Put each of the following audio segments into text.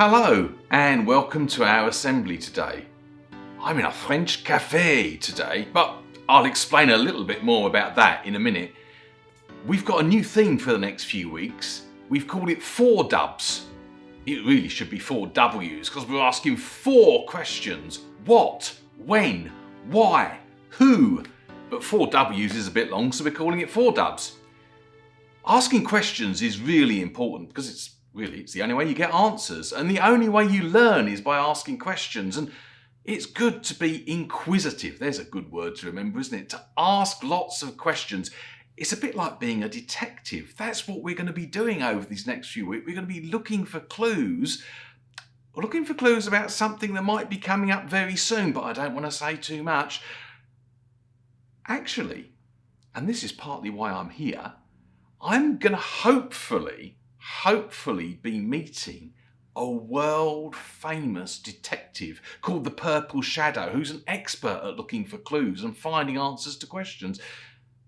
Hello and welcome to our assembly today. I'm in a French cafe today, but I'll explain a little bit more about that in a minute. We've got a new theme for the next few weeks. We've called it 4 dubs. It really should be 4 W's because we're asking 4 questions. What, when, why, who? But 4 W's is a bit long, so we're calling it 4 dubs. Asking questions is really important because it's the only way you get answers, and the only way you learn is by asking questions. And it's good to be inquisitive. There's a good word to remember, isn't it? To ask lots of questions. It's a bit like being a detective. That's what we're going to be doing over these next few weeks. We're going to be looking for clues about something that might be coming up very soon, but I don't want to say too much. Actually, and this is partly why I'm here, I'm going to hopefully be meeting a world famous detective called the Purple Shadow, who's an expert at looking for clues and finding answers to questions.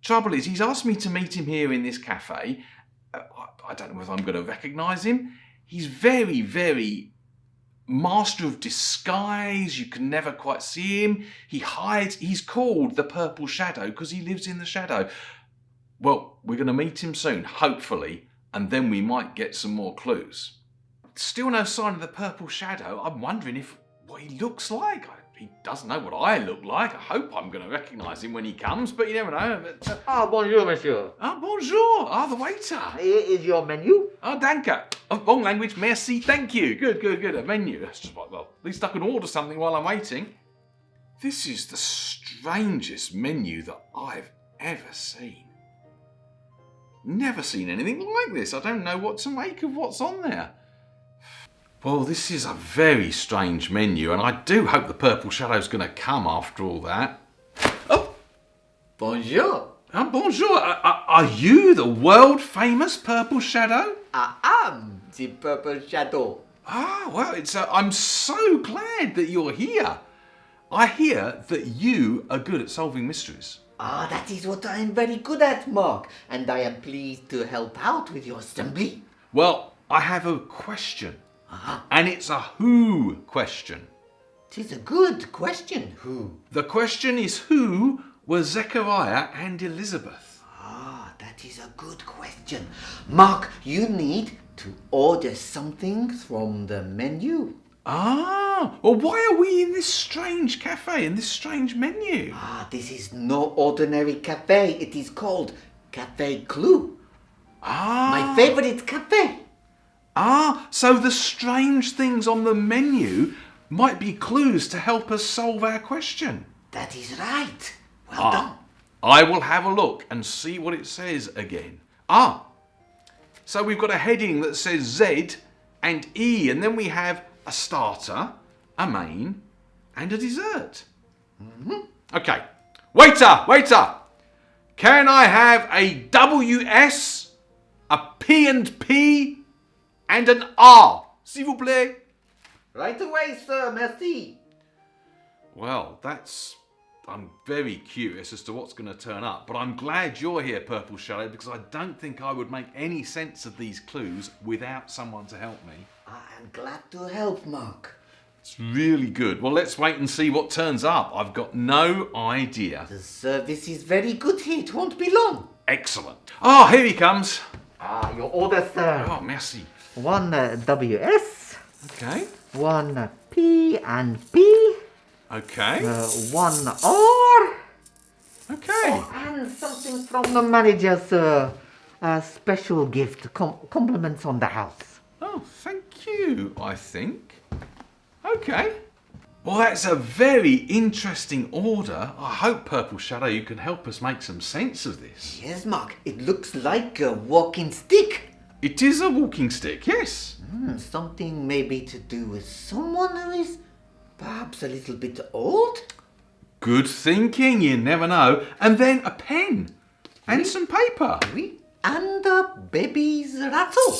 Trouble is, he's asked me to meet him here in this cafe. I don't know whether I'm going to recognise him. He's very, very master of disguise. You can never quite see him. He hides. He's called the Purple Shadow because he lives in the shadow. Well, we're going to meet him soon, hopefully, and then we might get some more clues. Still no sign of the Purple Shadow. I'm wondering what he looks like. He doesn't know what I look like. I hope I'm going to recognise him when he comes, but you never know. Bonjour, monsieur. Bonjour. The waiter. Here is your menu. Danke. Wrong language. Merci. Thank you. Good. A menu. That's just like, well, at least I can order something while I'm waiting. This is the strangest menu that I've ever seen. Never seen anything like this. I don't know what to make of what's on there. Well, this is a very strange menu, and I do hope the Purple Shadow's going to come after all that. Oh! Bonjour. Bonjour. Are you the world famous Purple Shadow? I am the Purple Shadow. Well, I'm so glad that you're here. I hear that you are good at solving mysteries. That is what I am very good at, Mark, and I am pleased to help out with your assembly. Well, I have a question, and it's a who question. It is a good question, who? The question is, who were Zechariah and Elizabeth? That is a good question. Mark, you need to order something from the menu. Well, why are we in this strange cafe, in this strange menu? This is no ordinary cafe. It is called Cafe Clue. My favorite cafe. So the strange things on the menu might be clues to help us solve our question. That is right. Well done. I will have a look and see what it says again. So we've got a heading that says Z and E, and then we have a starter, a main, and a dessert. Okay. Waiter! Can I have a WS, a P&P, and an R, s'il vous plaît? Right away, sir. Merci. Well, I'm very curious as to what's going to turn up, but I'm glad you're here, Purple Shadow, because I don't think I would make any sense of these clues without someone to help me. I am glad to help, Mark. It's really good. Well, let's wait and see what turns up. I've got no idea. The service is very good here. It won't be long. Excellent. Here he comes. Your order, sir. Merci. 1 WS. Okay. 1 P&P. Okay. 1 R. Okay. And something from the manager, sir. A special gift. Compliments on the house. Thank you, I think. Okay. Well, that's a very interesting order. I hope, Purple Shadow, you can help us make some sense of this. Yes, Mark. It looks like a walking stick. It is a walking stick, yes. Something maybe to do with someone who is perhaps a little bit old? Good thinking, you never know. And then a pen and some paper. Oui. And a baby's rattle.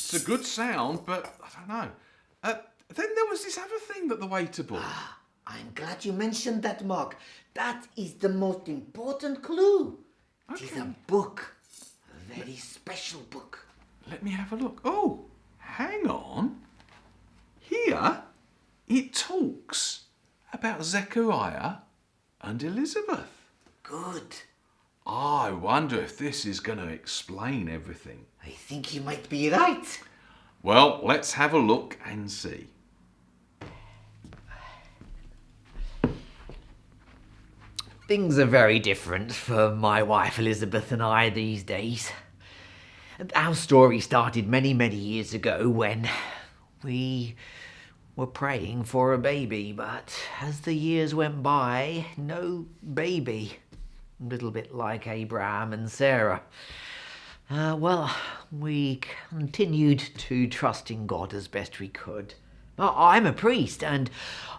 It's a good sound, but I don't know. Then there was this other thing that the waiter bought. I'm glad you mentioned that, Mark. That is the most important clue. Okay. It is a book. A very special book. Let me have a look. Oh, hang on. about Zechariah and Elizabeth. Good. I wonder if this is going to explain everything. I think you might be right. Well, let's have a look and see. Things are very different for my wife Elizabeth and I these days. Our story started many, many years ago when we were praying for a baby, but as the years went by, no baby. A little bit like Abraham and Sarah. We continued to trust in God as best we could. I'm a priest and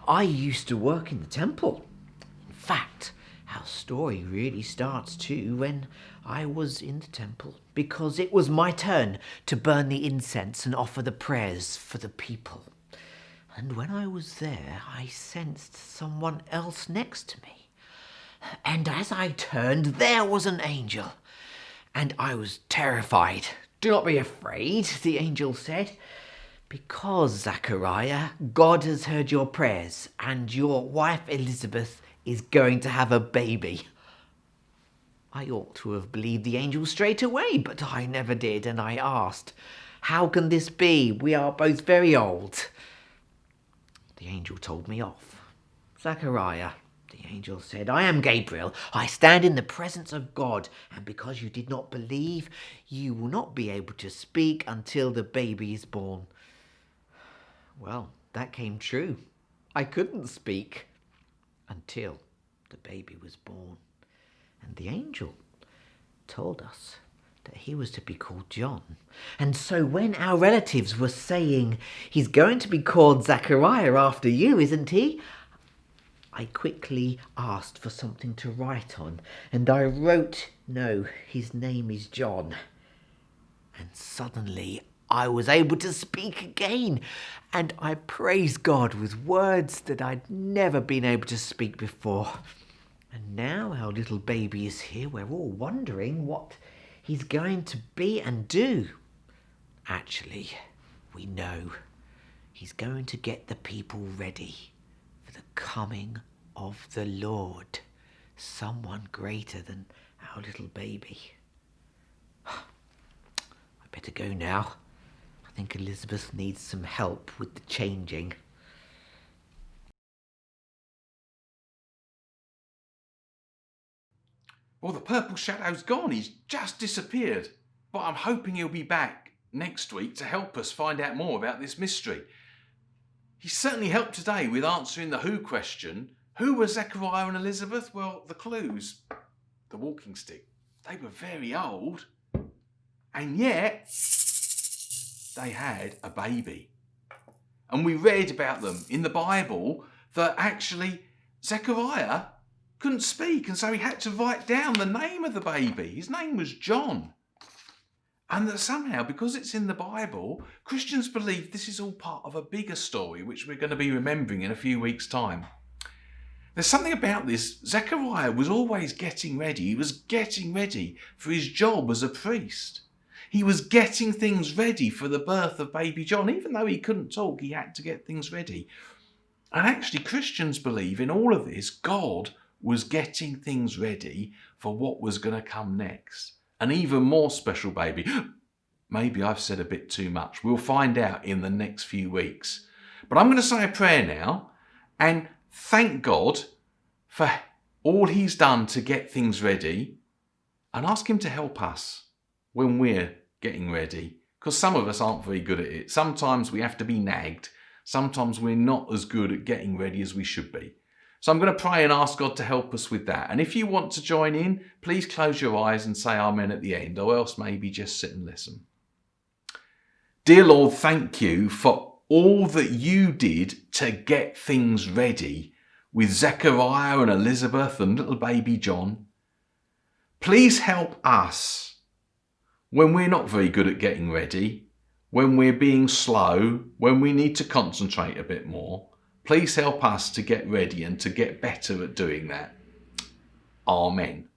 I used to work in the temple. In fact, our story really starts too when I was in the temple, because it was my turn to burn the incense and offer the prayers for the people. And when I was there, I sensed someone else next to me. And as I turned, there was an angel. And I was terrified. "Do not be afraid," the angel said, "because, Zechariah, God has heard your prayers, and your wife Elizabeth is going to have a baby." I ought to have believed the angel straight away, but I never did, and I asked, "How can this be? We are both very old." The angel told me off. "Zechariah," the angel said, "I am Gabriel. I stand in the presence of God, and because you did not believe, you will not be able to speak until the baby is born." Well, that came true. I couldn't speak until the baby was born. And the angel told us that he was to be called John. And so when our relatives were saying, "He's going to be called Zechariah after you, isn't he?" I quickly asked for something to write on, and I wrote, "No, his name is John." And suddenly I was able to speak again, and I praised God with words that I'd never been able to speak before. And now our little baby is here. We're all wondering what he's going to be and do. Actually, we know he's going to get the people ready for the coming of the Lord, someone greater than our little baby. I better go now. I think Elizabeth needs some help with the changing. Well, the purple shadow's gone. He's just disappeared. But I'm hoping he'll be back next week to help us find out more about this mystery. He certainly helped today with answering the who question. Who were Zechariah and Elizabeth? Well, the clues. The walking stick. They were very old. And yet, they had a baby. And we read about them in the Bible that actually Zechariah couldn't speak, and so he had to write down the name of the baby. His name was John. And that somehow, because it's in the Bible, Christians believe this is all part of a bigger story, which we're going to be remembering in a few weeks' time. There's something about this. Zechariah was always getting ready. He was getting ready for his job as a priest. He was getting things ready for the birth of baby John. Even though he couldn't talk, he had to get things ready. And actually, Christians believe in all of this, God was getting things ready for what was going to come next. An even more special baby. Maybe I've said a bit too much. We'll find out in the next few weeks. But I'm going to say a prayer now and thank God for all he's done to get things ready, and ask him to help us when we're getting ready. Because some of us aren't very good at it. Sometimes we have to be nagged. Sometimes we're not as good at getting ready as we should be. So I'm going to pray and ask God to help us with that. And if you want to join in, please close your eyes and say amen at the end, or else maybe just sit and listen. Dear Lord, thank you for all that you did to get things ready with Zechariah and Elizabeth and little baby John. Please help us when we're not very good at getting ready, when we're being slow, when we need to concentrate a bit more. Please help us to get ready and to get better at doing that. Amen.